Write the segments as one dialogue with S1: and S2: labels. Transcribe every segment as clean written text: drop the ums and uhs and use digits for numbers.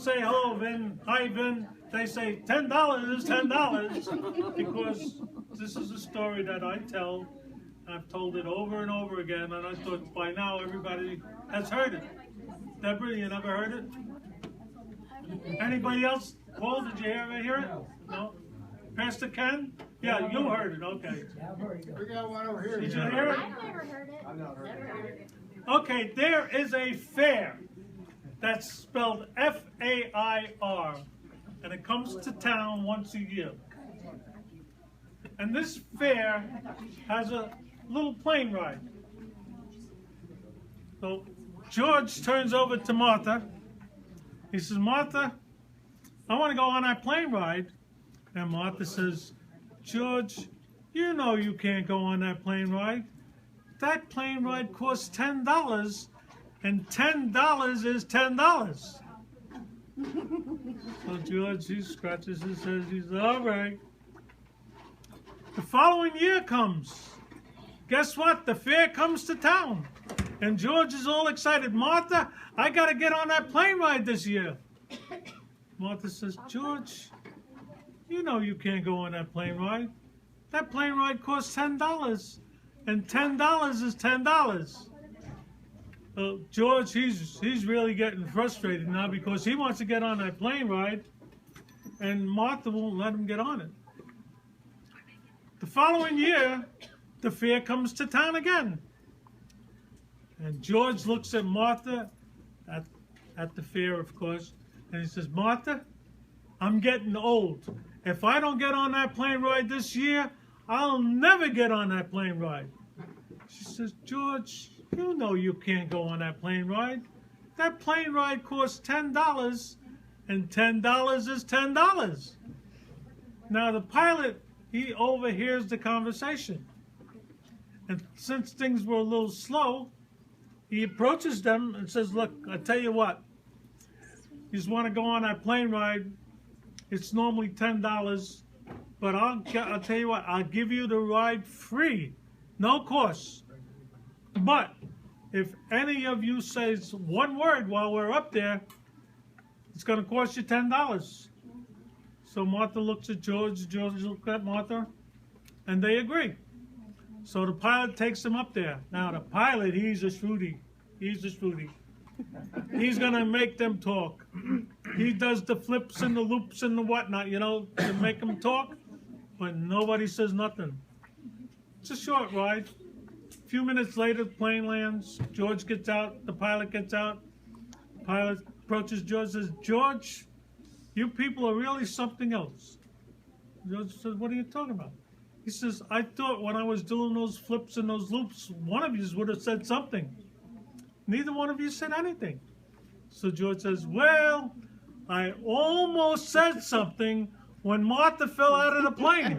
S1: say hello, Vin. Hi, Vin. They say $10 is $10 because this is a story that I tell. I've told it over and over again, and I thought by now everybody has heard it. Deborah, you never heard it? Anybody else? Paul, did you ever hear it? No? Pastor Ken? Yeah, you heard it, okay.
S2: We got one over here.
S1: Did you hear it?
S3: I've never heard it.
S2: I've not heard it.
S1: Okay, there is a fair that's spelled F-A-I-R, and it comes to town once a year. And this fair has a little plane ride. So George turns over to Martha. He says, Martha, I want to go on that plane ride. And Martha says, George, you know you can't go on that plane ride. That plane ride costs $10, and $10 is $10. So George, he scratches his head. He says, all right. The following year comes. Guess what? The fair comes to town. And George is all excited. Martha, I got to get on that plane ride this year. Martha says, George, you know you can't go on that plane ride. That plane ride costs $10, and $10 is $10. George, he's really getting frustrated now because he wants to get on that plane ride, and Martha won't let him get on it. The following year, the fair comes to town again. And George looks at Martha at the fair, of course, and he says, Martha, I'm getting old. If I don't get on that plane ride this year, I'll never get on that plane ride. She says, George, you know you can't go on that plane ride. That plane ride costs $10, and $10 is $10. Now the pilot, he overhears the conversation. And since things were a little slow, he approaches them and says, look, I tell you what, you just want to go on that plane ride. It's normally $10, but I'll tell you what, I'll give you the ride free, no cost. But if any of you says one word while we're up there, it's going to cost you $10. So Martha looks at George, George looks at Martha, and they agree. So the pilot takes them up there. Now the pilot, he's a shrewdy. He's a shrewdy. He's going to make them talk. He does the flips and the loops and the whatnot, you know, to make them talk, but nobody says nothing. It's a short ride. A few minutes later, the plane lands. George gets out. The pilot gets out. The pilot approaches George and says, George, you people are really something else. George says, what are you talking about? He says, I thought when I was doing those flips and those loops, one of you would have said something. Neither one of you said anything. So George says, well, I almost said something when Martha fell out of the plane.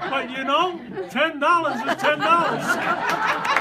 S1: But you know, $10 is $10.